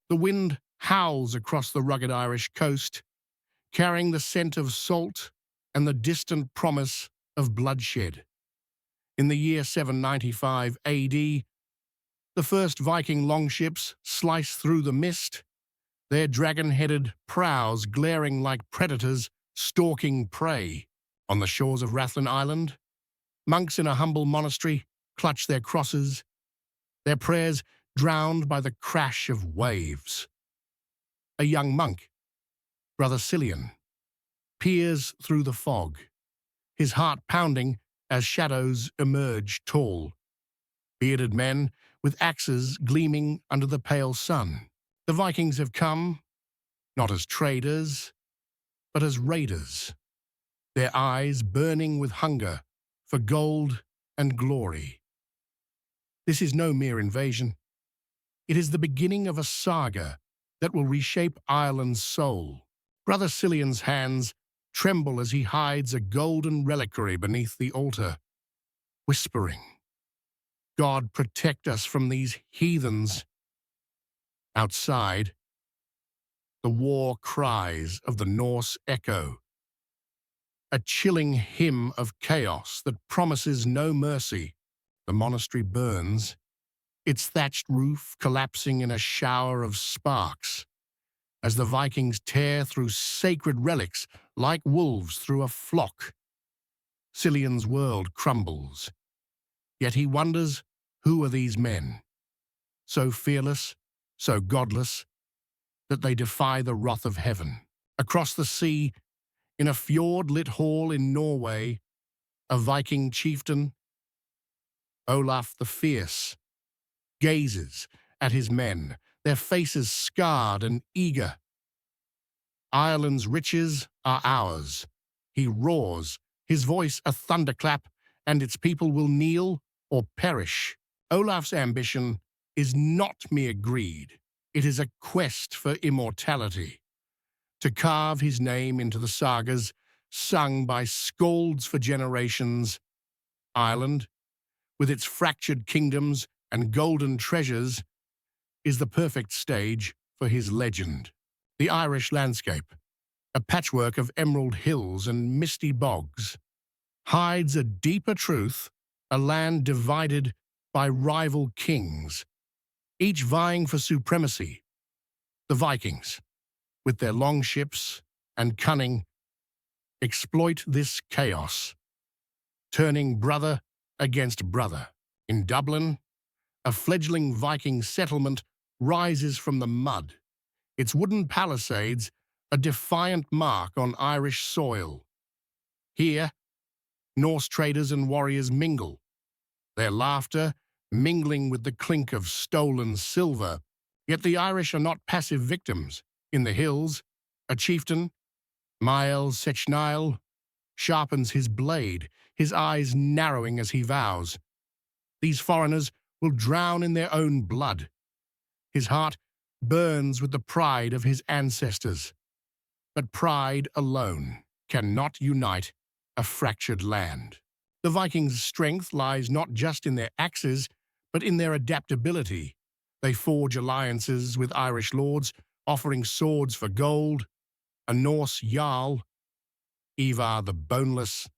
The wind howls across the rugged Irish coast, carrying the scent of salt and the distant promise of bloodshed. In the year 795 AD, the first Viking longships slice through the mist, their dragon-headed prows glaring like predators stalking prey. On the shores of Rathlin Island, monks in a humble monastery clutch their crosses, their prayers drowned by the crash of waves. A young monk, Brother Cillian, peers through the fog, his heart pounding as shadows emerge tall. Bearded men with axes gleaming under the pale sun. The Vikings have come, not as traders, but as raiders, their eyes burning with hunger for gold and glory. This is no mere invasion. It is the beginning of a saga that will reshape Ireland's soul. Brother Cillian's hands tremble as he hides a golden reliquary beneath the altar, whispering, "God protect us from these heathens." Outside, the war cries of the Norse echo, a chilling hymn of chaos that promises no mercy. The monastery burns, its thatched roof collapsing in a shower of sparks, as the Vikings tear through sacred relics like wolves through a flock. Cillian's world crumbles, yet he wonders, who are these men, so fearless, so godless, that they defy the wrath of heaven? Across the sea, in a fjord-lit hall in Norway, a Viking chieftain, Olaf the Fierce, gazes at his men, their faces scarred and eager. "Ireland's riches are ours," he roars, his voice a thunderclap, "and its people will kneel or perish." Olaf's ambition is not mere greed. It is a quest for immortality, to carve his name into the sagas sung by skalds for generations. Ireland, with its fractured kingdoms and golden treasures, is the perfect stage for his legend. The Irish landscape, a patchwork of emerald hills and misty bogs, hides a deeper truth, a land divided by rival kings, each vying for supremacy. The Vikings, with their longships and cunning, exploit this chaos, turning brother against brother. In Dublin, a fledgling Viking settlement rises from the mud, its wooden palisades a defiant mark on Irish soil. Here, Norse traders and warriors mingle, their laughter mingling with the clink of stolen silver. Yet the Irish are not passive victims. In the hills, a chieftain, Mael Sechnaill, sharpens his blade, his eyes narrowing as he vows, "These foreigners will drown in their own blood." His heart burns with the pride of his ancestors. But pride alone cannot unite a fractured land. The Vikings' strength lies not just in their axes, but in their adaptability. They forge alliances with Irish lords, offering swords for gold. A Norse jarl, Ivar the Boneless,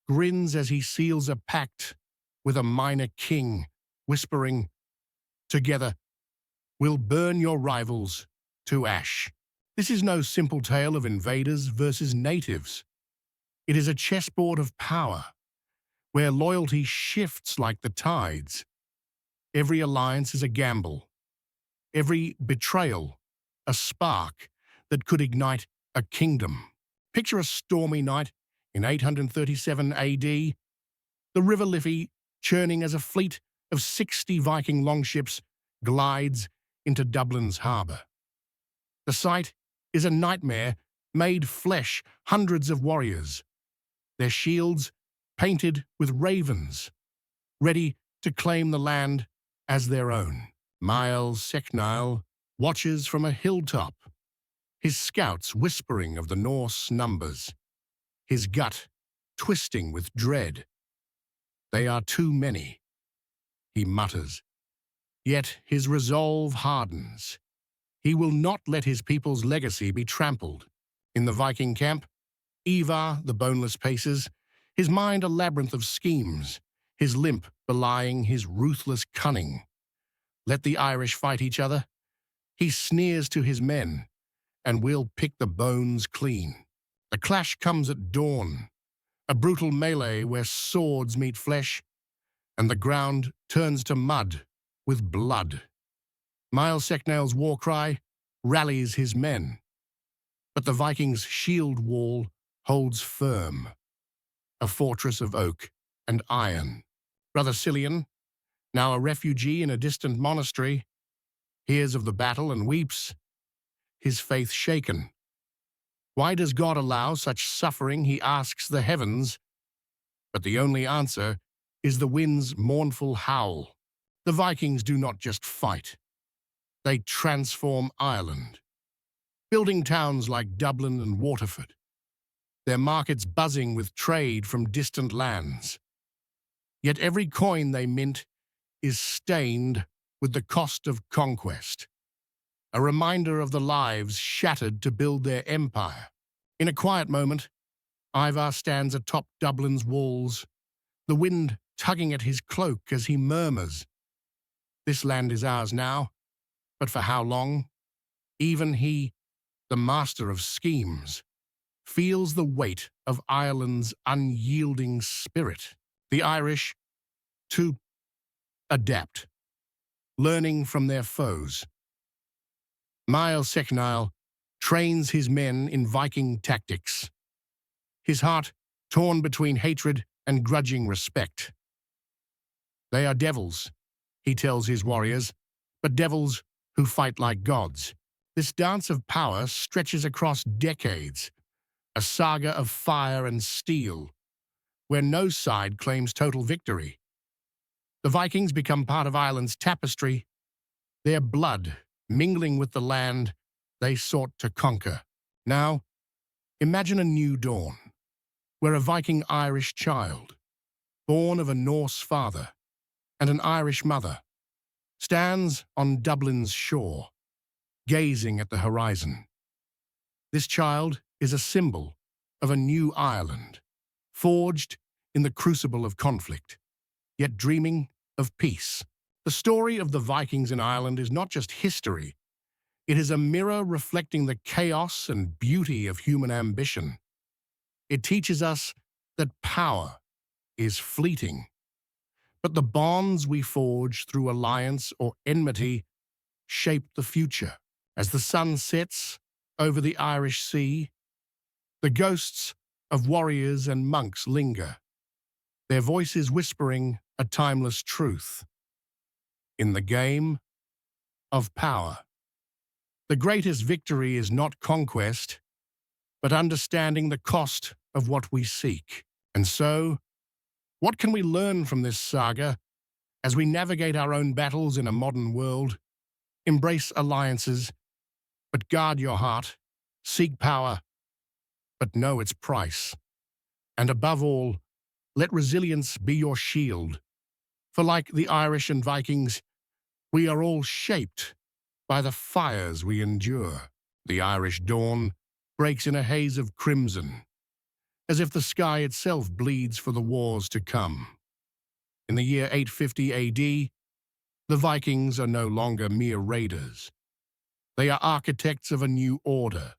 grins as he seals a pact with a minor king, whispering, "Together, we'll burn your rivals to ash." This is no simple tale of invaders versus natives. It is a chessboard of power, where loyalty shifts like the tides. Every alliance is a gamble, every betrayal a spark that could ignite a kingdom. Picture a stormy night in 837 AD, the River Liffey churning as a fleet of 60 Viking longships glides into Dublin's harbour. The sight is a nightmare made flesh, hundreds of warriors, their shields painted with ravens, ready to claim the land as their own. Mael Sechnaill watches from a hilltop, his scouts whispering of the Norse numbers, his gut twisting with dread. "They are too many," he mutters. Yet his resolve hardens. He will not let his people's legacy be trampled. In the Viking camp, Ivar, the boneless, paces, his mind a labyrinth of schemes, his limp belying his ruthless cunning. Let the Irish fight each other. He sneers to his men, and we'll pick the bones clean. The clash comes at dawn, a brutal melee where swords meet flesh, and the ground turns to mud with blood. Maelseknail's war cry rallies his men, but the Vikings' shield wall holds firm, a fortress of oak and iron. Brother Cillian, now a refugee in a distant monastery, hears of the battle and weeps, his faith shaken. Why does God allow such suffering, he asks the heavens, but the only answer is the wind's mournful howl. The Vikings do not just fight. They transform Ireland, building towns like Dublin and Waterford, their markets buzzing with trade from distant lands. Yet every coin they mint is stained with the cost of conquest, a reminder of the lives shattered to build their empire. In a quiet moment, Ivar stands atop Dublin's walls, the wind tugging at his cloak as he murmurs, "This land is ours now, but for how long?" Even he, the master of schemes, feels the weight of Ireland's unyielding spirit. The Irish, too adept, learning from their foes. Maelseknail trains his men in Viking tactics, his heart torn between hatred and grudging respect. They are devils, he tells his warriors, but devils who fight like gods. This dance of power stretches across decades, a saga of fire and steel, where no side claims total victory. The Vikings become part of Ireland's tapestry, their blood mingling with the land they sought to conquer. Now, imagine a new dawn, where a Viking-Irish child, born of a Norse father and an Irish mother, stands on Dublin's shore, gazing at the horizon. This child is a symbol of a new Ireland, forged in the crucible of conflict, yet dreaming of peace. The story of the Vikings in Ireland is not just history, it is a mirror reflecting the chaos and beauty of human ambition. It teaches us that power is fleeting, but the bonds we forge through alliance or enmity shape the future. As the sun sets over the Irish Sea, the ghosts of warriors and monks linger, their voices whispering a timeless truth. In the game of power, the greatest victory is not conquest, but understanding the cost of what we seek. And so, what can we learn from this saga as we navigate our own battles in a modern world? Embrace alliances, but guard your heart. Seek power, but know its price. And above all, let resilience be your shield. For like the Irish and Vikings, we are all shaped by the fires we endure. The Irish dawn breaks in a haze of crimson, as if the sky itself bleeds for the wars to come. In the year 850 AD, the Vikings are no longer mere raiders. They are architects of a new order,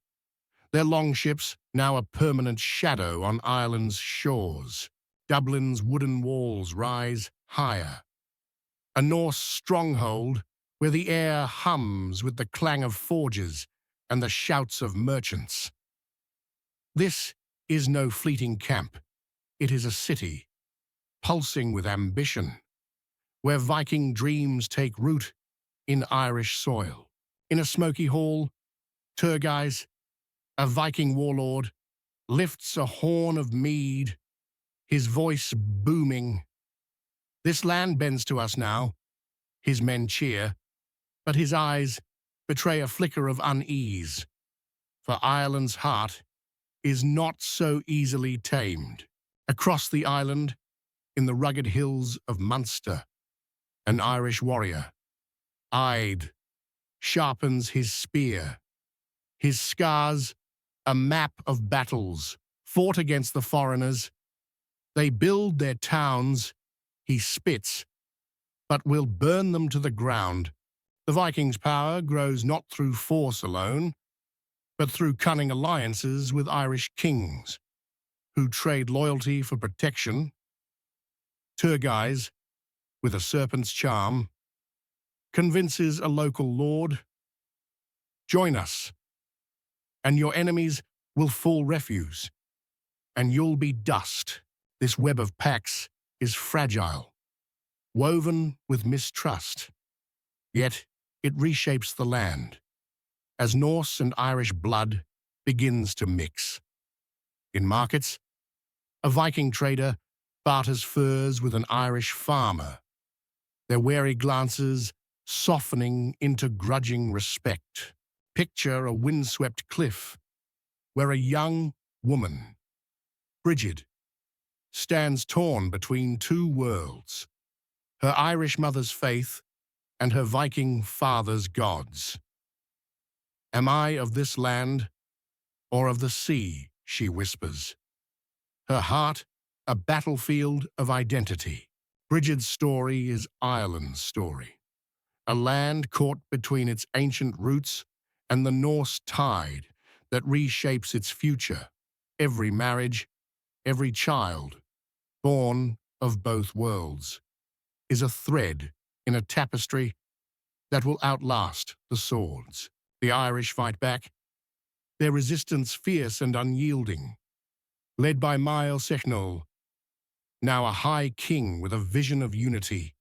their longships now a permanent shadow on Ireland's shores. Dublin's wooden walls rise higher, a Norse stronghold where the air hums with the clang of forges and the shouts of merchants. This is no fleeting camp. It is a city, pulsing with ambition, where Viking dreams take root in Irish soil. In a smoky hall, Turgeis, a Viking warlord, lifts a horn of mead, his voice booming. This land bends to us now. His men cheer, but his eyes betray a flicker of unease, for Ireland's heart is not so easily tamed. Across the island, in the rugged hills of Munster, an Irish warrior, eyed, sharpens his spear. His scars, a map of battles fought against the foreigners. They build their towns, he spits, but will burn them to the ground. The Vikings' power grows not through force alone, but through cunning alliances with Irish kings, who trade loyalty for protection. Turgais, with a serpent's charm, convinces a local lord, "Join us, and your enemies will fall refuse, and you'll be dust." This web of pacts is fragile, woven with mistrust, yet it reshapes the land as Norse and Irish blood begins to mix. In markets, a Viking trader barters furs with an Irish farmer, their wary glances softening into grudging respect. Picture a windswept cliff where a young woman, Brigid, stands torn between two worlds, her Irish mother's faith and her Viking father's gods. "Am I of this land or of the sea?" she whispers, her heart a battlefield of identity. Brigid's story is Ireland's story, a land caught between its ancient roots and the Norse tide that reshapes its future. Every marriage, every child, born of both worlds, is a thread in a tapestry that will outlast the swords. The Irish fight back, their resistance fierce and unyielding, led by Mael Sechnol, now a high king with a vision of unity.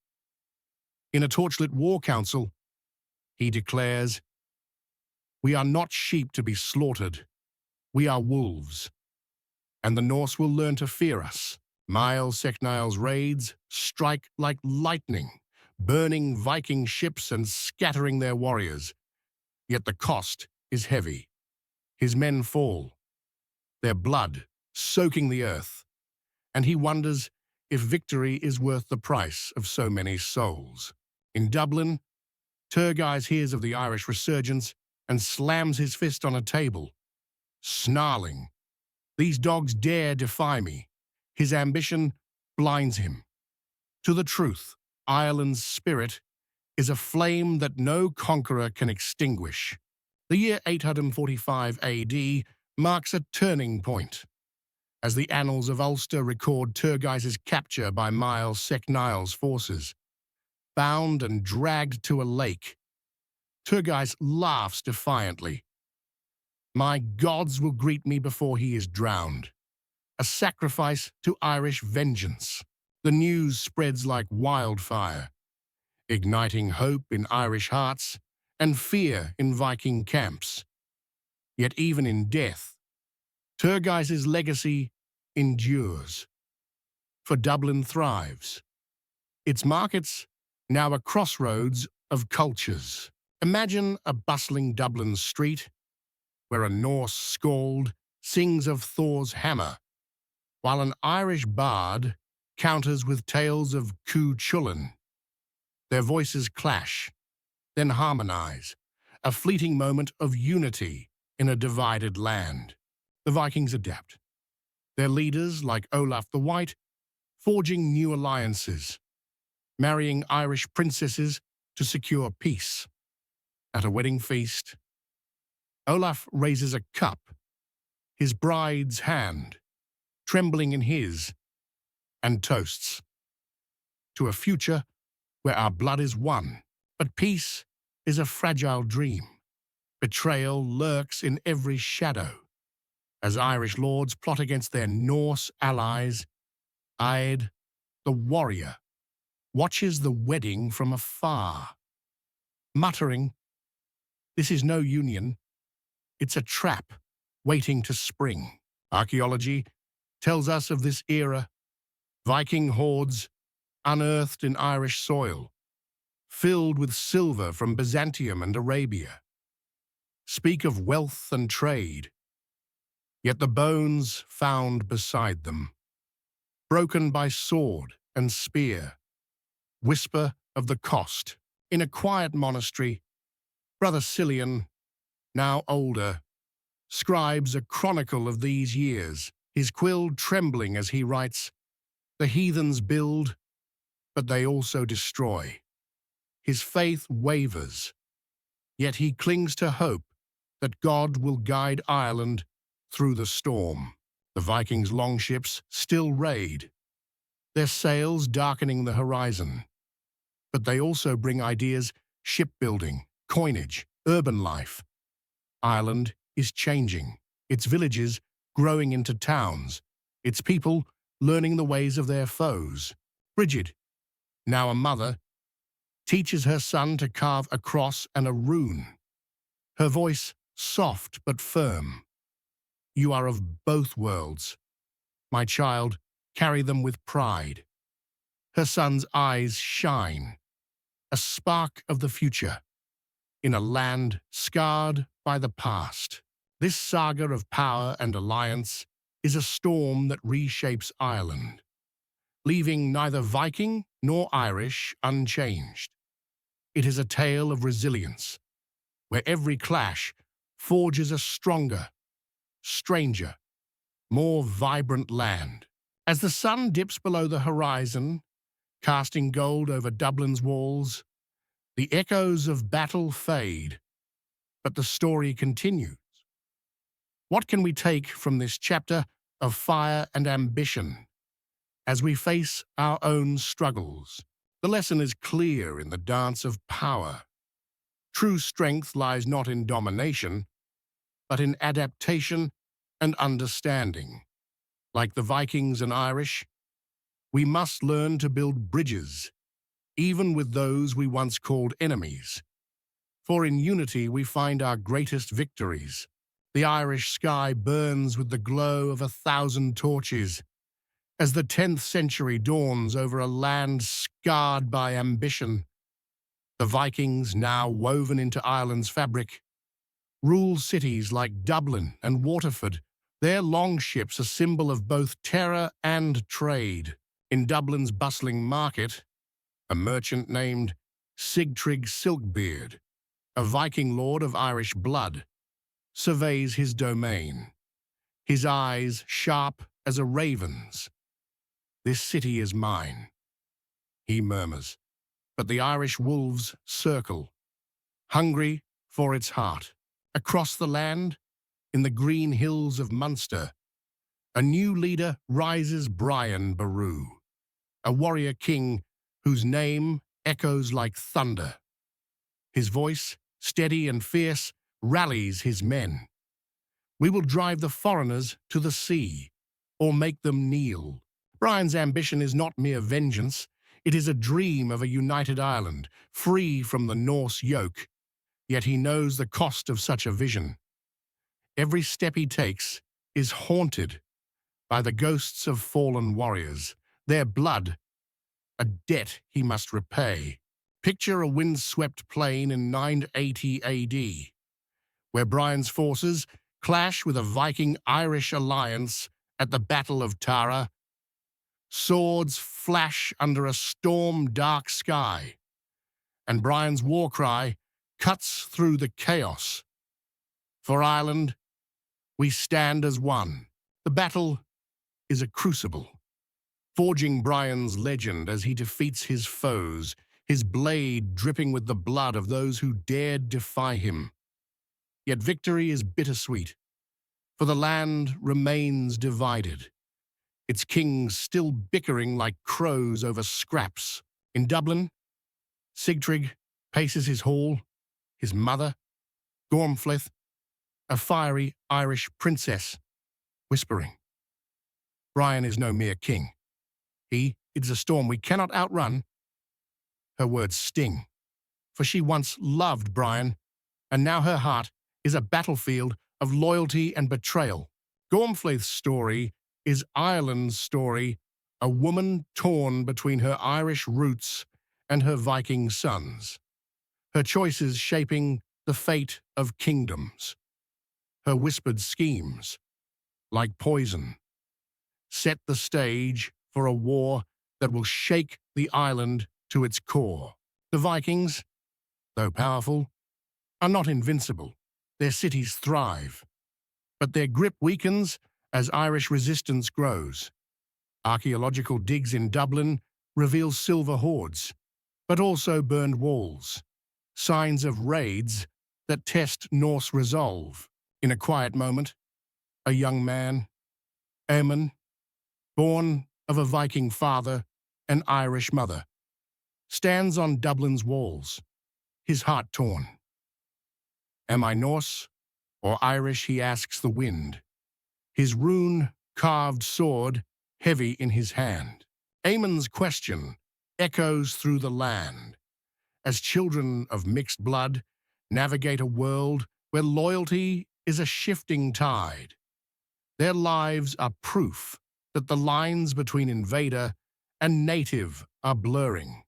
In a torchlit war council, he declares, "We are not sheep to be slaughtered, we are wolves, and the Norse will learn to fear us." Mael Sechnol's raids strike like lightning, burning Viking ships and scattering their warriors. Yet the cost is heavy. His men fall, their blood soaking the earth, and he wonders if victory is worth the price of so many souls. In Dublin, Turgais hears of the Irish resurgence and slams his fist on a table, snarling, "These dogs dare defy me." His ambition blinds him to the truth. Ireland's spirit is a flame that no conqueror can extinguish. The year 845 AD marks a turning point, as the annals of Ulster record Turgais' capture by Mael Sechnol's forces. Bound and dragged to a lake, Turgais laughs defiantly. "My gods will greet me before he is drowned." A sacrifice to Irish vengeance. The news spreads like wildfire, igniting hope in Irish hearts and fear in Viking camps. Yet even in death, Turgais' legacy endures. For Dublin thrives. Its markets, now a crossroads of cultures. Imagine a bustling Dublin street where a Norse skald sings of Thor's hammer, while an Irish bard counters with tales of Cú Chulainn. Their voices clash, then harmonize, a fleeting moment of unity in a divided land. The Vikings adapt, their leaders, like Olaf the White, forging new alliances, marrying Irish princesses to secure peace. At a wedding feast, Olaf raises a cup, his bride's hand trembling in his, and toasts to a future where our blood is one. But peace is a fragile dream. Betrayal lurks in every shadow. As Irish lords plot against their Norse allies, Aed, the warrior, watches the wedding from afar, muttering, "This is no union, it's a trap waiting to spring." Archaeology tells us of this era, Viking hoards unearthed in Irish soil, filled with silver from Byzantium and Arabia, speak of wealth and trade. Yet the bones found beside them, broken by sword and spear, whisper of the cost. In a quiet monastery, Brother Cillian, now older, scribes a chronicle of these years, his quill trembling as he writes, "The heathens build, but they also destroy." His faith wavers, yet he clings to hope that God will guide Ireland through the storm. The Vikings' longships still raid, their sails darkening the horizon. But they also bring ideas: shipbuilding, coinage, urban life. Ireland is changing, its villages growing into towns, its people learning the ways of their foes. Bridget, now a mother, teaches her son to carve a cross and a rune. Her voice soft but firm. "You are of both worlds. My child, carry them with pride." Her son's eyes shine, a spark of the future, in a land scarred by the past. This saga of power and alliance is a storm that reshapes Ireland, leaving neither Viking nor Irish unchanged. It is a tale of resilience, where every clash forges a stronger, stranger, more vibrant land. As the sun dips below the horizon, casting gold over Dublin's walls, the echoes of battle fade, but the story continues. What can we take from this chapter of fire and ambition as we face our own struggles? The lesson is clear in the dance of power. True strength lies not in domination, but in adaptation and understanding. Like the Vikings and Irish, we must learn to build bridges, even with those we once called enemies. For in unity we find our greatest victories. The Irish sky burns with the glow of 1,000 torches as the 10th century dawns over a land scarred by ambition. The Vikings, now woven into Ireland's fabric, rule cities like Dublin and Waterford, their longships a symbol of both terror and trade. In Dublin's bustling market, a merchant named Sigtryg Silkbeard, a Viking lord of Irish blood, surveys his domain, his eyes sharp as a raven's. "This city is mine," he murmurs, but the Irish wolves circle, hungry for its heart. Across the land, in the green hills of Munster, a new leader rises: Brian Boru, a warrior king whose name echoes like thunder. His voice, steady and fierce, rallies his men. "We will drive the foreigners to the sea, or make them kneel." Brian's ambition is not mere vengeance. It is a dream of a united Ireland, free from the Norse yoke. Yet he knows the cost of such a vision. Every step he takes is haunted by the ghosts of fallen warriors, their blood, a debt he must repay. Picture a windswept plain in 980 AD, where Brian's forces clash with a Viking-Irish alliance at the Battle of Tara. Swords flash under a storm-dark sky, and Brian's war cry cuts through the chaos. For Ireland, we stand as one. The battle is a crucible, forging Brian's legend as he defeats his foes, his blade dripping with the blood of those who dared defy him. Yet victory is bittersweet, for the land remains divided, its kings still bickering like crows over scraps. In Dublin, Sigtryg paces his hall, his mother, Gormfleth, a fiery Irish princess, whispering, "Brian is no mere king. He is a storm we cannot outrun." Her words sting, for she once loved Brian, and now her heart is a battlefield of loyalty and betrayal. Gormfleth's story is Ireland's story, a woman torn between her Irish roots and her Viking sons. Her choices shaping the fate of kingdoms. Her whispered schemes, like poison, set the stage for a war that will shake the island to its core. The Vikings, though powerful, are not invincible. Their cities thrive, but their grip weakens as Irish resistance grows. Archaeological digs in Dublin reveal silver hoards, but also burned walls, signs of raids that test Norse resolve. In a quiet moment, a young man, Eamon, born of a Viking father and Irish mother, stands on Dublin's walls, his heart torn. Am I Norse or Irish, he asks the wind, his rune-carved sword heavy in his hand. Eamon's question echoes through the land as children of mixed blood navigate a world where loyalty is a shifting tide. Their lives are proof that the lines between invader and native are blurring.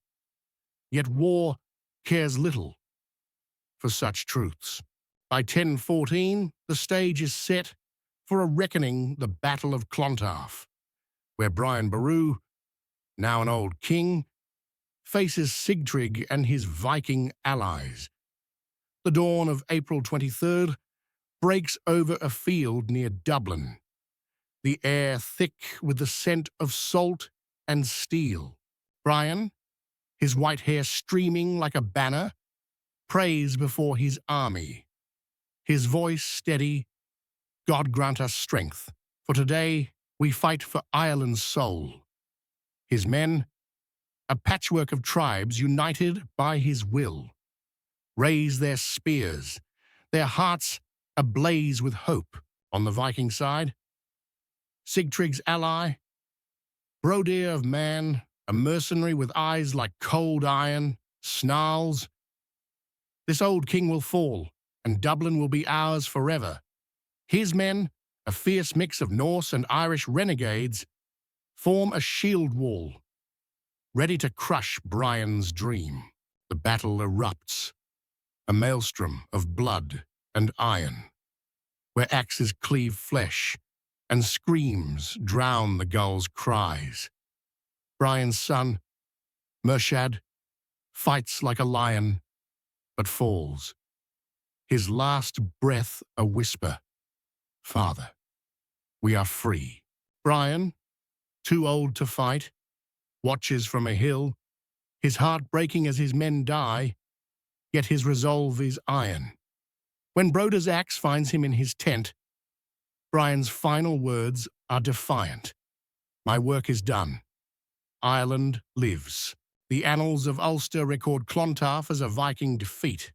Yet war cares little for such truths. By 1014, the stage is set for a reckoning, the Battle of Clontarf, where Brian Boru, now an old king, faces Sigtrig and his Viking allies. The dawn of April 23rd breaks over a field near Dublin, the air thick with the scent of salt and steel. Brian, his white hair streaming like a banner, prays before his army. His voice steady, God grant us strength, for today we fight for Ireland's soul. His men, a patchwork of tribes united by his will, raise their spears, their hearts ablaze with hope. On the Viking side, Sigtryg's ally, Brodir of Man, a mercenary with eyes like cold iron, snarls, "This old king will fall, and Dublin will be ours forever." His men, a fierce mix of Norse and Irish renegades, form a shield wall, ready to crush Brian's dream. The battle erupts, a maelstrom of blood and iron, where axes cleave flesh and screams drown the gull's cries. Brian's son, Mershad, fights like a lion, but falls, his last breath a whisper, "Father, we are free." Brian, too old to fight, watches from a hill, his heart breaking as his men die, yet his resolve is iron. When Broder's axe finds him in his tent, Brian's final words are defiant. "My work is done. Ireland lives." The annals of Ulster record Clontarf as a Viking defeat.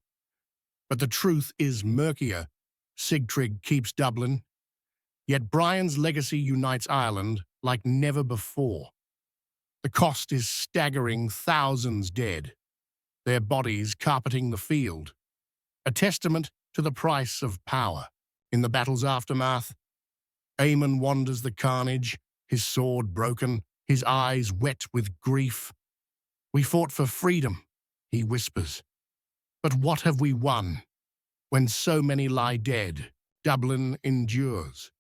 But the truth is murkier. Sigtrig keeps Dublin, yet Brian's legacy unites Ireland like never before. The cost is staggering, thousands dead, their bodies carpeting the field, a testament to the price of power. In the battle's aftermath, Eamon wanders the carnage, his sword broken, his eyes wet with grief. "We fought for freedom," he whispers. "But what have we won? When so many lie dead, Dublin endures,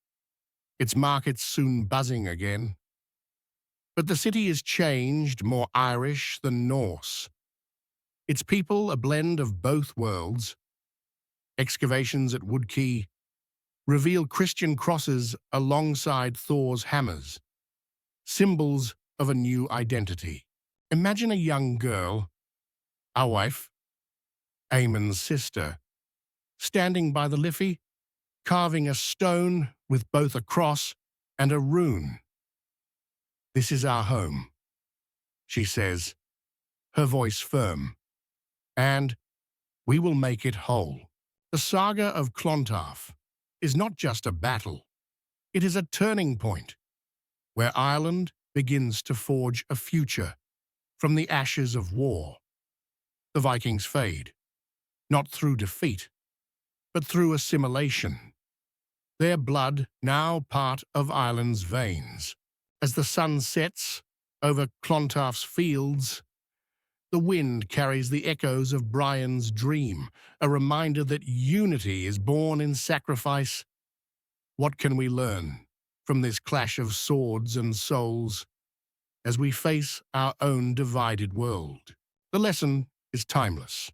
its markets soon buzzing again. But the city is changed, more Irish than Norse. Its people a blend of both worlds. Excavations at Woodkey reveal Christian crosses alongside Thor's hammers, symbols of a new identity. Imagine a young girl, our wife, Eamon's sister, standing by the Liffey, carving a stone with both a cross and a rune. "This is our home," she says, her voice firm, "and we will make it whole." The Saga of Clontarf is not just a battle. It is a turning point where Ireland begins to forge a future from the ashes of war. The Vikings fade, not through defeat, but through assimilation. Their blood now part of Ireland's veins. As the sun sets over Clontarf's fields, the wind carries the echoes of Brian's dream, a reminder that unity is born in sacrifice. What can we learn from this clash of swords and souls as we face our own divided world? The lesson is timeless.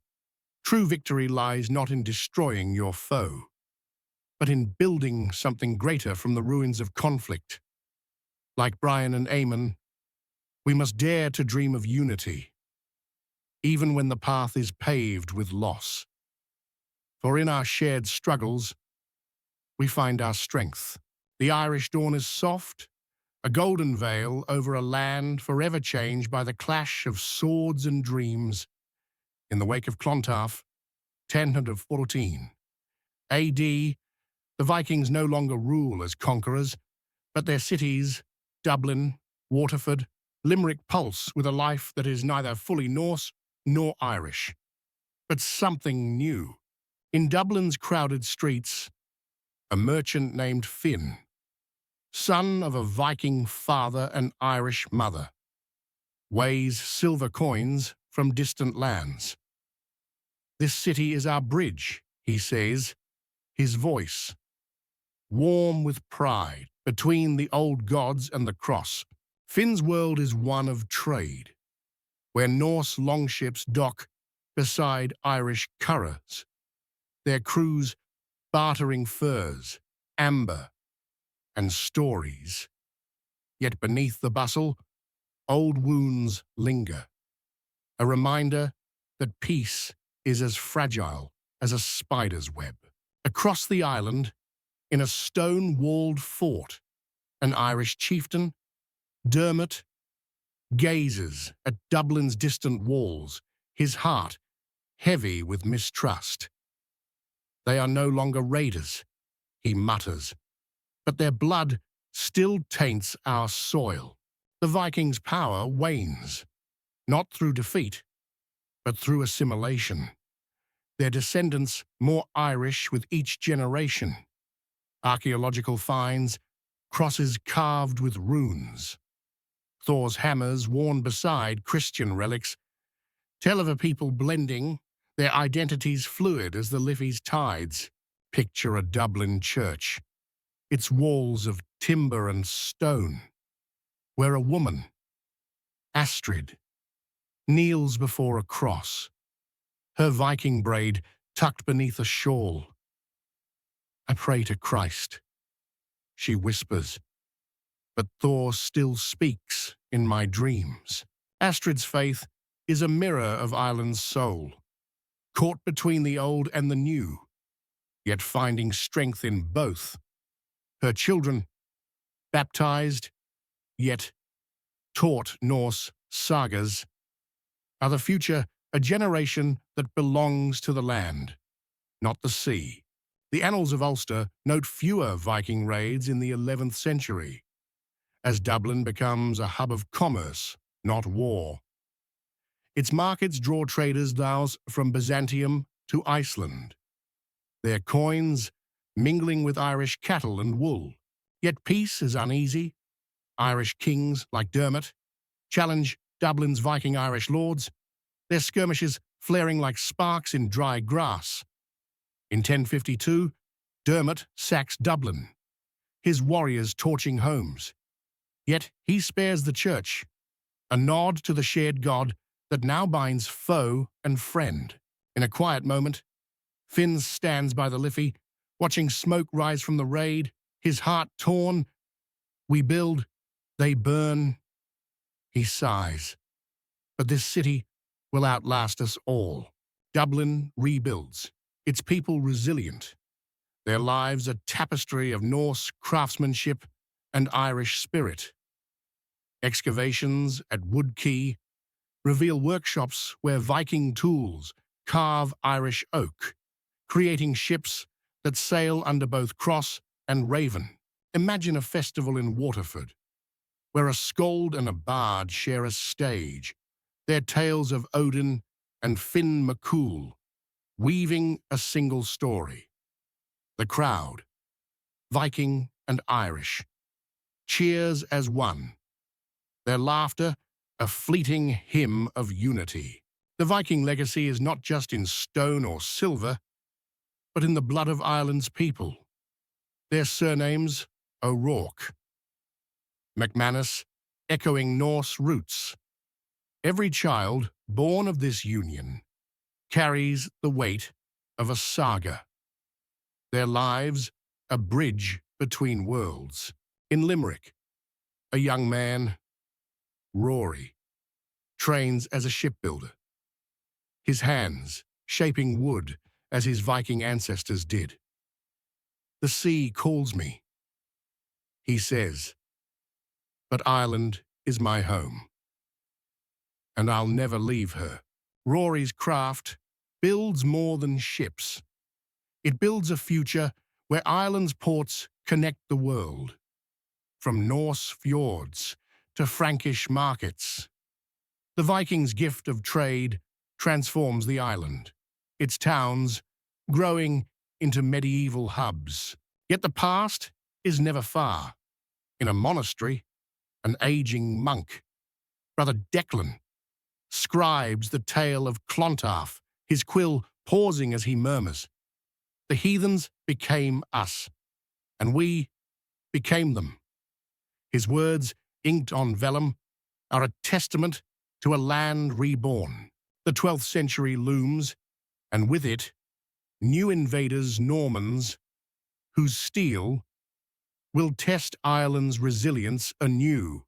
True victory lies not in destroying your foe, but in building something greater from the ruins of conflict. Like Brian and Eamon, we must dare to dream of unity, even when the path is paved with loss. For in our shared struggles, we find our strength. The Irish dawn is soft, a golden veil over a land forever changed by the clash of swords and dreams. In the wake of Clontarf, 1014 AD, the Vikings no longer rule as conquerors, but their cities, Dublin, Waterford, Limerick pulse with a life that is neither fully Norse nor Irish, but something new. In Dublin's crowded streets, a merchant named Finn, son of a Viking father and Irish mother, weighs silver coins from distant lands. "This city is our bridge," he says, his voice warm with pride between the old gods and the cross. Finn's world is one of trade, where Norse longships dock beside Irish curraghs, their crews bartering furs, amber, and stories. Yet beneath the bustle, old wounds linger, a reminder that peace is as fragile as a spider's web. Across the island, in a stone-walled fort, an Irish chieftain, Dermot, gazes at Dublin's distant walls, his heart heavy with mistrust. "They are no longer raiders," he mutters, "but their blood still taints our soil." The Vikings' power wanes, not through defeat, but through assimilation. Their descendants more Irish with each generation. Archaeological finds, crosses carved with runes, Thor's hammers worn beside Christian relics, tell of a people blending, their identities fluid as the Liffey's tides. Picture a Dublin church, its walls of timber and stone, where a woman, Astrid, kneels before a cross, her Viking braid tucked beneath a shawl. "I pray to Christ," she whispers, "but Thor still speaks in my dreams." Astrid's faith is a mirror of Ireland's soul, caught between the old and the new, yet finding strength in both. Her children, baptized, yet taught Norse sagas, are the future, a generation that belongs to the land, not the sea. The annals of Ulster note fewer Viking raids in the 11th century, as Dublin becomes a hub of commerce, not war. Its markets draw traders thus from Byzantium to Iceland, their coins mingling with Irish cattle and wool. Yet peace is uneasy. Irish kings, like Dermot, challenge Dublin's Viking-Irish lords, their skirmishes flaring like sparks in dry grass. In 1052, Dermot sacks Dublin, his warriors torching homes. Yet he spares the church, a nod to the shared God that now binds foe and friend. In a quiet moment, Finn stands by the Liffey, watching smoke rise from the raid, his heart torn. "We build, they burn," he sighs. "But this city will outlast us all." Dublin rebuilds, its people resilient, their lives a tapestry of Norse craftsmanship and Irish spirit. Excavations at Wood Quay reveal workshops where Viking tools carve Irish oak, creating ships that sail under both Cross and Raven. Imagine a festival in Waterford, where a skald and a bard share a stage, their tales of Odin and Finn McCool, weaving a single story. The crowd, Viking and Irish, cheers as one, their laughter a fleeting hymn of unity. The Viking legacy is not just in stone or silver, but in the blood of Ireland's people. Their surnames, O'Rourke, McManus, echoing Norse roots. Every child born of this union carries the weight of a saga. Their lives a bridge between worlds. In Limerick, a young man, Rory, trains as a shipbuilder, his hands shaping wood as his Viking ancestors did. The sea calls me, he says, but Ireland is my home, and I'll never leave her. Rory's craft builds more than ships. It builds a future where Ireland's ports connect the world, from Norse fjords to Frankish markets. The Vikings' gift of trade transforms the island, its towns growing into medieval hubs. Yet the past is never far. In a monastery, an aging monk, Brother Declan, scribes the tale of Clontarf, his quill pausing as he murmurs, "The heathens became us, and we became them." His words, inked on vellum, are a testament to a land reborn. The 12th century looms, and with it, new invaders, Normans, whose steel will test Ireland's resilience anew.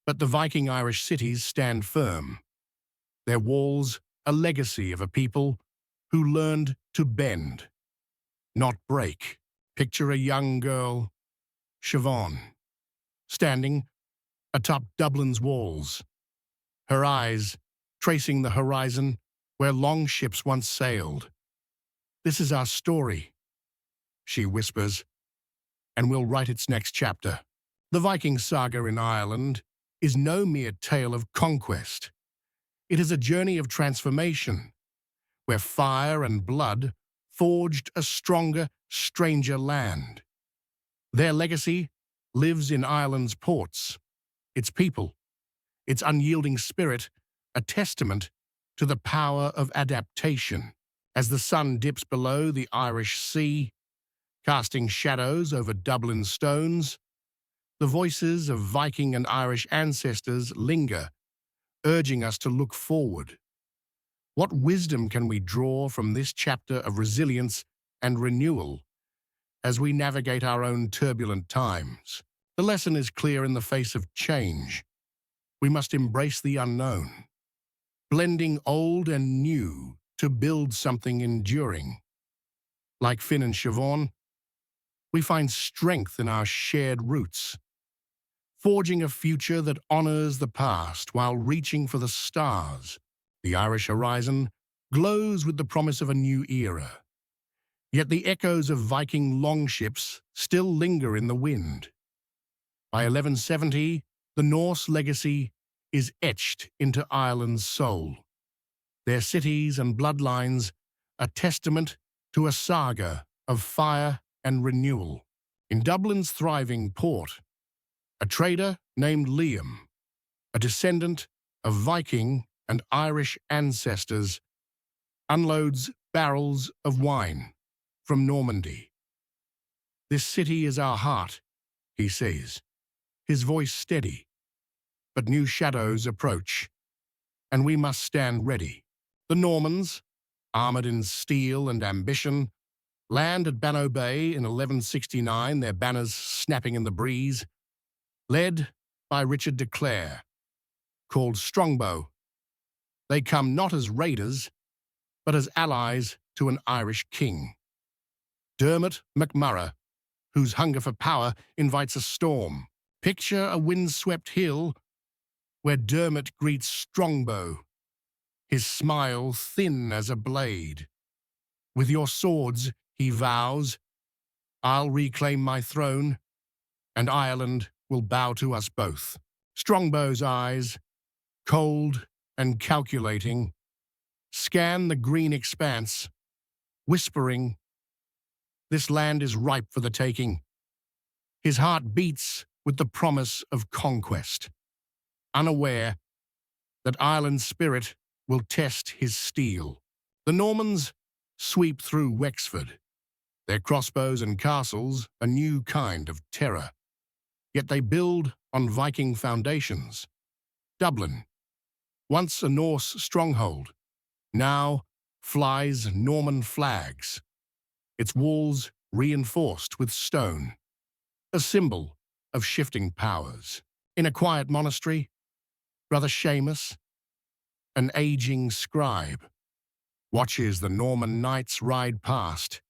But the Viking-Irish cities stand firm, their walls a legacy of a people who learned to bend, not break. Picture a young girl, Siobhan, standing atop Dublin's walls, her eyes tracing the horizon where long ships once sailed. "This is our story," she whispers, "and we'll write its next chapter." The Viking saga in Ireland is no mere tale of conquest. It is a journey of transformation, where fire and blood forged a stronger, stranger land. Their legacy lives in Ireland's ports, its people, its unyielding spirit, a testament to the power of adaptation. As the sun dips below the Irish Sea, casting shadows over Dublin's stones, the voices of Viking and Irish ancestors linger, urging us to look forward. What wisdom can we draw from this chapter of resilience and renewal as we navigate our own turbulent times? The lesson is clear in the face of change. We must embrace the unknown, blending old and new to build something enduring. Like Finn and Siobhan, we find strength in our shared roots, forging a future that honors the past while reaching for the stars. The Irish horizon glows with the promise of a new era, yet the echoes of Viking longships still linger in the wind. By 1170, the Norse legacy is etched into Ireland's soul, their cities and bloodlines a testament to a saga of fire and renewal. In Dublin's thriving port, a trader named Liam, a descendant of Viking and Irish ancestors, unloads barrels of wine from Normandy. "This city is our heart," he says, his voice steady. But new shadows approach, and we must stand ready. The Normans, armored in steel and ambition, land at Bannow Bay in 1169, their banners snapping in the breeze. Led by Richard de Clare, called Strongbow, they come not as raiders, but as allies to an Irish king, Dermot MacMurrough, whose hunger for power invites a storm. Picture a windswept hill where Dermot greets Strongbow, his smile thin as a blade. "With your swords," he vows, "I'll reclaim my throne, and Ireland will bow to us both." Strongbow's eyes, cold and calculating, scan the green expanse, whispering, "This land is ripe for the taking." His heart beats with the promise of conquest, unaware that Ireland's spirit will test his steel. The Normans sweep through Wexford, their crossbows and castles a new kind of terror. Yet they build on Viking foundations. Dublin, once a Norse stronghold, now flies Norman flags, its walls reinforced with stone, a symbol of shifting powers. In a quiet monastery, Brother Seamus, an aging scribe, watches the Norman knights ride past,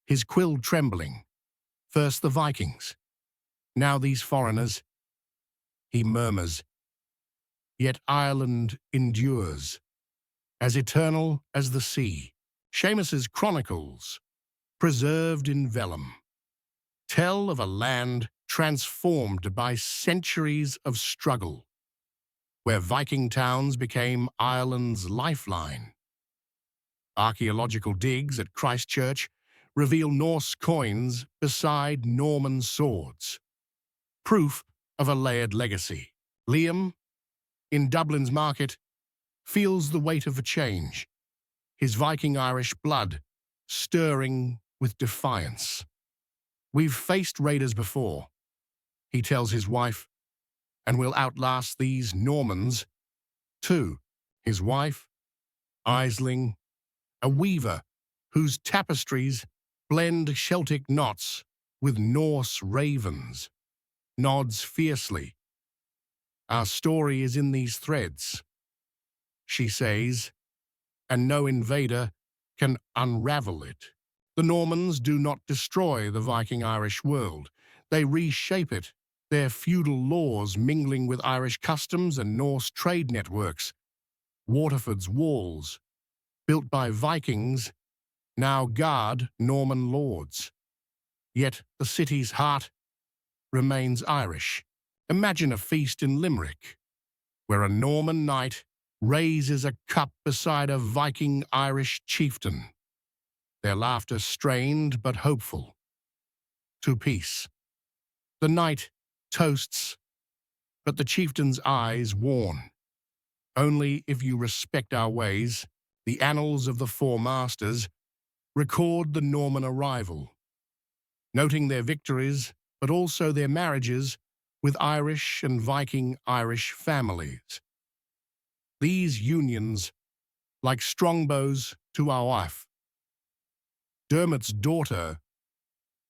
his quill trembling. First the Vikings, now these foreigners. He murmurs, yet Ireland endures, as eternal as the sea. Seamus's chronicles, preserved in vellum, tell of a land transformed by centuries of struggle, where Viking towns became Ireland's lifeline. Archaeological digs at Christchurch reveal Norse coins beside Norman swords, proof of a layered legacy. Liam, in Dublin's market, feels the weight of a change, his Viking-Irish blood stirring with defiance. We've faced raiders before, he tells his wife, and we'll outlast these Normans, too. His wife, Aisling, a weaver whose tapestries blend Celtic knots with Norse ravens, nods fiercely. Our story is in these threads, she says, and no invader can unravel it. The Normans do not destroy the Viking-Irish world. They reshape it, their feudal laws mingling with Irish customs and Norse trade networks. Waterford's walls, built by Vikings, now guard Norman lords. Yet the city's heart remains Irish. Imagine a feast in Limerick, where a Norman knight raises a cup beside a Viking-Irish chieftain, their laughter strained but hopeful. To peace. The knight toasts, but the chieftain's eyes warn. Only if you respect our ways, the annals of the Four Masters record the Norman arrival, noting their victories, but also their marriages with Irish and Viking-Irish families. These unions, like strongbows to our wife. Dermot's daughter,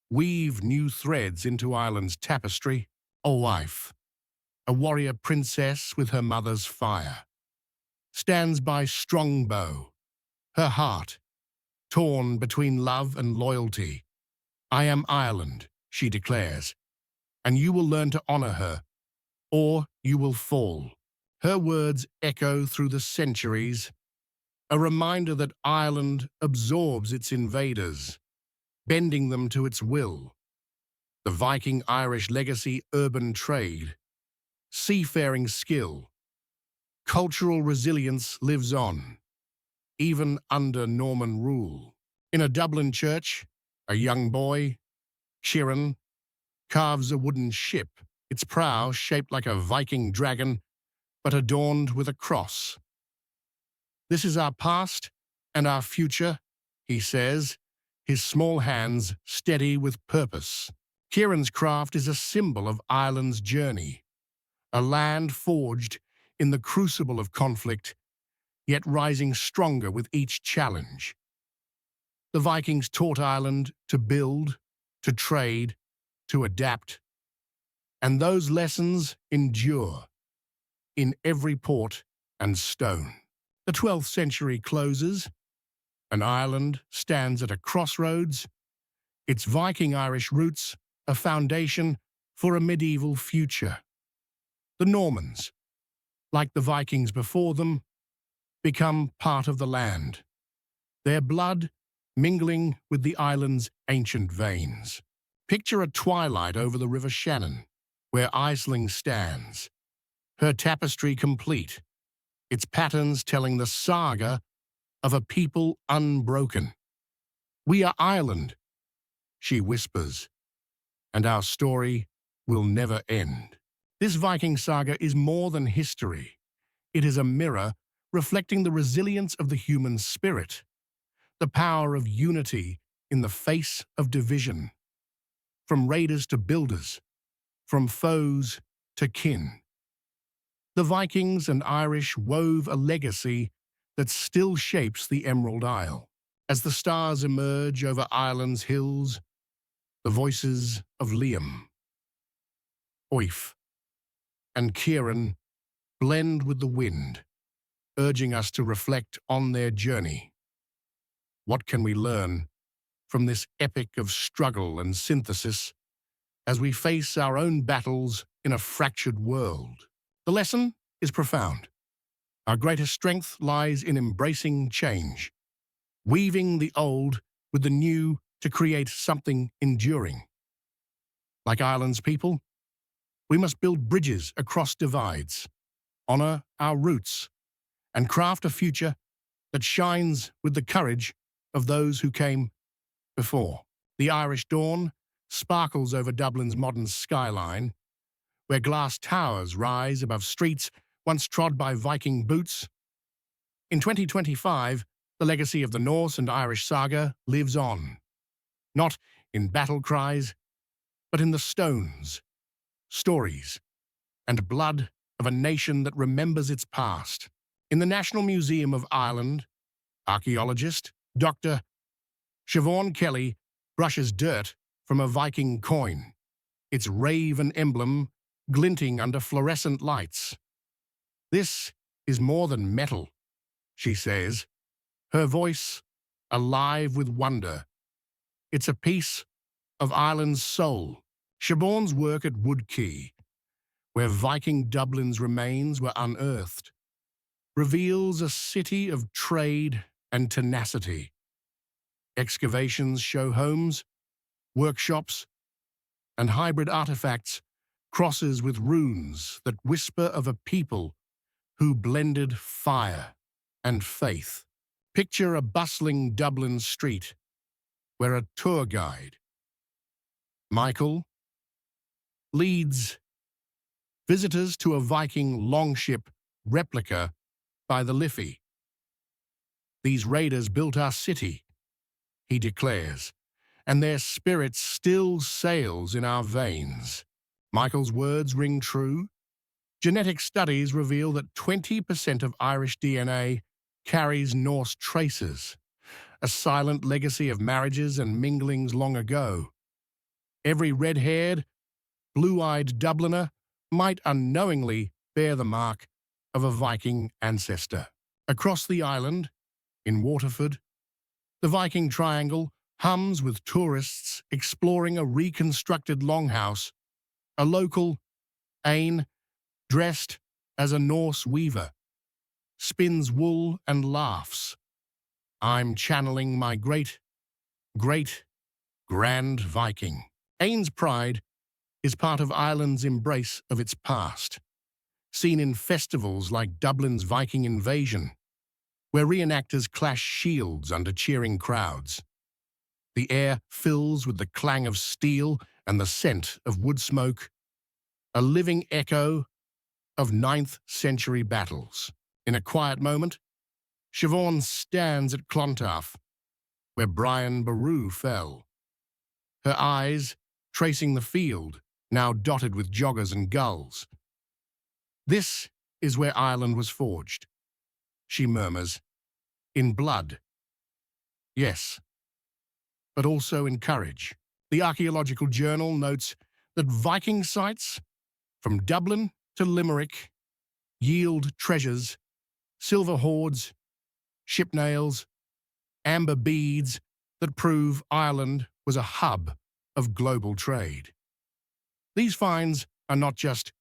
weave new threads into Ireland's tapestry. A wife, a warrior princess with her mother's fire, stands by strongbow, her heart torn between love and loyalty. I am Ireland, she declares, and you will learn to honor her, or you will fall. Her words echo through the centuries, a reminder that Ireland absorbs its invaders, bending them to its will. The Viking-Irish legacy, urban trade, seafaring skill, cultural resilience lives on, even under Norman rule. In a Dublin church, a young boy, Kieran, carves a wooden ship, its prow shaped like a Viking dragon, but adorned with a cross. This is our past and our future, he says, his small hands steady with purpose. Kieran's craft is a symbol of Ireland's journey, a land forged in the crucible of conflict, yet rising stronger with each challenge. The Vikings taught Ireland to build, to trade, to adapt, and those lessons endure in every port and stone. The 12th century closes, and Ireland stands at a crossroads, its Viking-Irish roots a foundation for a medieval future. The Normans, like the Vikings before them, become part of the land, their blood mingling with the island's ancient veins. Picture a twilight over the River Shannon, where Aisling stands, her tapestry complete, its patterns telling the saga of a people unbroken. We are Ireland, she whispers, and our story will never end. This Viking saga is more than history. It is a mirror reflecting the resilience of the human spirit, the power of unity in the face of division. From raiders to builders, from foes to kin. The Vikings and Irish wove a legacy that still shapes the Emerald Isle. As the stars emerge over Ireland's hills, the voices of Liam, Oif, and Kieran blend with the wind, urging us to reflect on their journey. What can we learn from this epic of struggle and synthesis as we face our own battles in a fractured world? The lesson is profound. Our greatest strength lies in embracing change, weaving the old with the new to create something enduring. Like Ireland's people, we must build bridges across divides, honor our roots, and craft a future that shines with the courage of those who came before. The Irish dawn sparkles over Dublin's modern skyline, where glass towers rise above streets once trod by Viking boots. In 2025, the legacy of the Norse and Irish saga lives on, not in battle cries, but in the stones, stories, and blood of a nation that remembers its past. In the National Museum of Ireland, archaeologist Dr. Siobhan Kelly brushes dirt from a Viking coin, its raven emblem glinting under fluorescent lights. "This is more than metal," she says, her voice alive with wonder. "It's a piece of Ireland's soul." Siobhan's work at Wood Quay, where Viking Dublin's remains were unearthed, reveals a city of trade and tenacity. Excavations show homes, workshops, and hybrid artifacts, crosses with runes that whisper of a people who blended fire and faith. Picture a bustling Dublin street where a tour guide, Michael, leads visitors to a Viking longship replica by the Liffey. "These raiders built our city," he declares, "and their spirit still sails in our veins." Michael's words ring true. Genetic studies reveal that 20% of Irish DNA carries Norse traces, a silent legacy of marriages and minglings long ago. Every red-haired, blue-eyed Dubliner might unknowingly bear the mark of a Viking ancestor. Across the island, in Waterford, the Viking Triangle hums with tourists exploring a reconstructed longhouse. A local, Ain, dressed as a Norse weaver, spins wool and laughs. "I'm channeling my great-grand Viking." Ain's pride is part of Ireland's embrace of its past, seen in festivals like Dublin's Viking Invasion, where reenactors clash shields under cheering crowds. The air fills with the clang of steel and the scent of wood smoke, a living echo of 9th-century battles. In a quiet moment, Siobhan stands at Clontarf, where Brian Boru fell, her eyes tracing the field, now dotted with joggers and gulls. "This is where Ireland was forged," she murmurs, "in blood. Yes, but also in courage." The Archaeological Journal notes that Viking sites, from Dublin to Limerick, yield treasures, silver hoards, ship nails, amber beads that prove Ireland was a hub of global trade. These finds are not just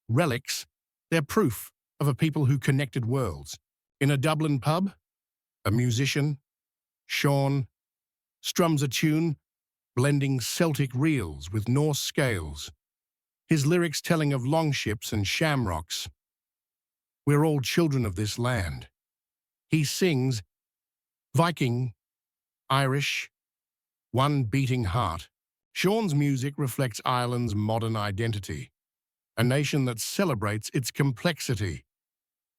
relics, they're proof of a people who connected worlds. In a Dublin pub, a musician, Sean, strums a tune, blending Celtic reels with Norse scales, his lyrics telling of longships and shamrocks. "We're all children of this land." He sings, Viking-Irish, one beating heart. Sean's music reflects Ireland's modern identity, a nation that celebrates its complexity,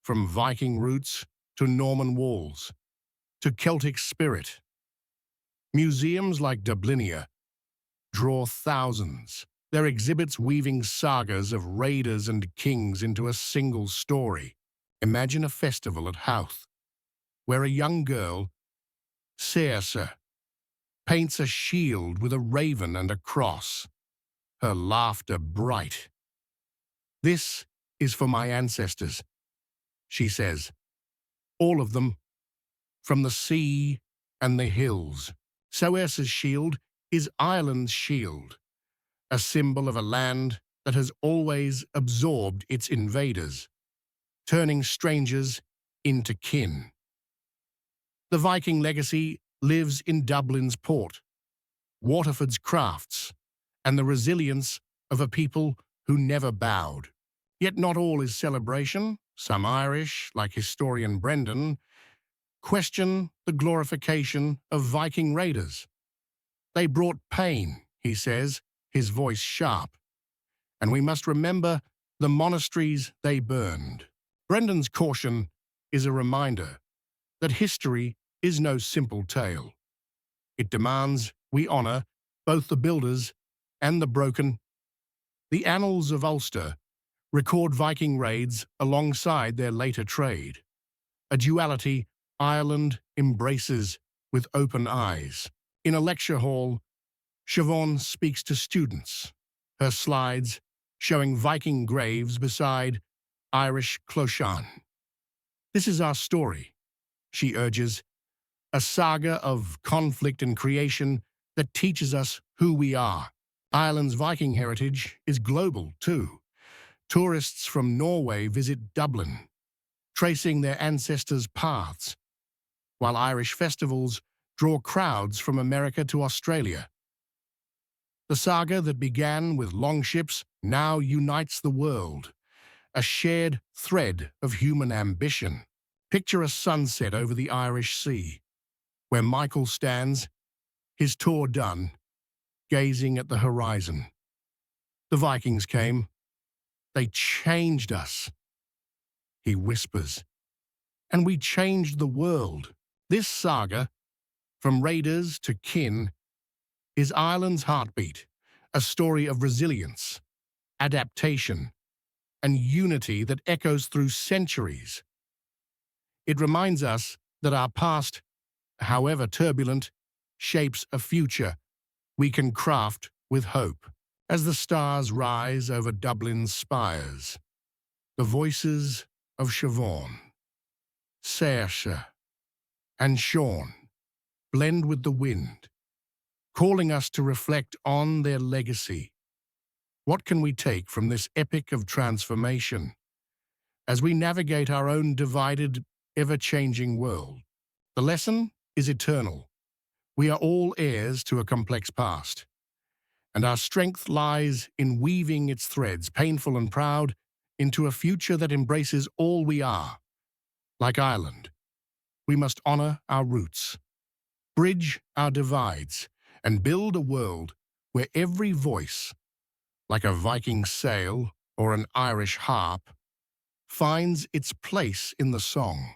from Viking roots to Norman walls, to Celtic spirit. Museums like Dublinia draw thousands, their exhibits weaving sagas of raiders and kings into a single story. Imagine a festival at Howth, where a young girl, Saga, paints a shield with a raven and a cross, her laughter bright. "This is for my ancestors," she says, "all of them, from the sea and the hills." Saga's shield is Ireland's shield, a symbol of a land that has always absorbed its invaders, turning strangers into kin. The Viking legacy lives in Dublin's port, Waterford's crafts, and the resilience of a people who never bowed. Yet not all is celebration. Some Irish, like historian Brendan, question the glorification of Viking raiders. "They brought pain," he says, his voice sharp, "and we must remember the monasteries they burned." Brendan's caution is a reminder that history is no simple tale. It demands we honour both the builders and the broken. The annals of Ulster record Viking raids alongside their later trade, a duality Ireland embraces with open eyes. In a lecture hall, Siobhan speaks to students, her slides showing Viking graves beside Irish clochán. "This is our story," she urges, "a saga of conflict and creation that teaches us who we are." Ireland's Viking heritage is global, too. Tourists from Norway visit Dublin, tracing their ancestors' paths, while Irish festivals draw crowds from America to Australia. The saga that began with longships now unites the world, a shared thread of human ambition. Picture a sunset over the Irish Sea, where Michael stands, his tour done, gazing at the horizon. "The Vikings came. They changed us," he whispers, "and we changed the world." This saga, from raiders to kin, is Ireland's heartbeat, a story of resilience, adaptation, and unity that echoes through centuries. It reminds us that our past, however turbulent, shapes a future we can craft with hope. As the stars rise over Dublin's spires, the voices of Siobhan, Saoirse, and Sean blend with the wind, calling us to reflect on their legacy. What can we take from this epic of transformation as we navigate our own divided, ever-changing world? The lesson is eternal. We are all heirs to a complex past, and our strength lies in weaving its threads, painful and proud, into a future that embraces all we are. Like Ireland, we must honour our roots, bridge our divides, and build a world where every voice, like a Viking sail or an Irish harp, finds its place in the song.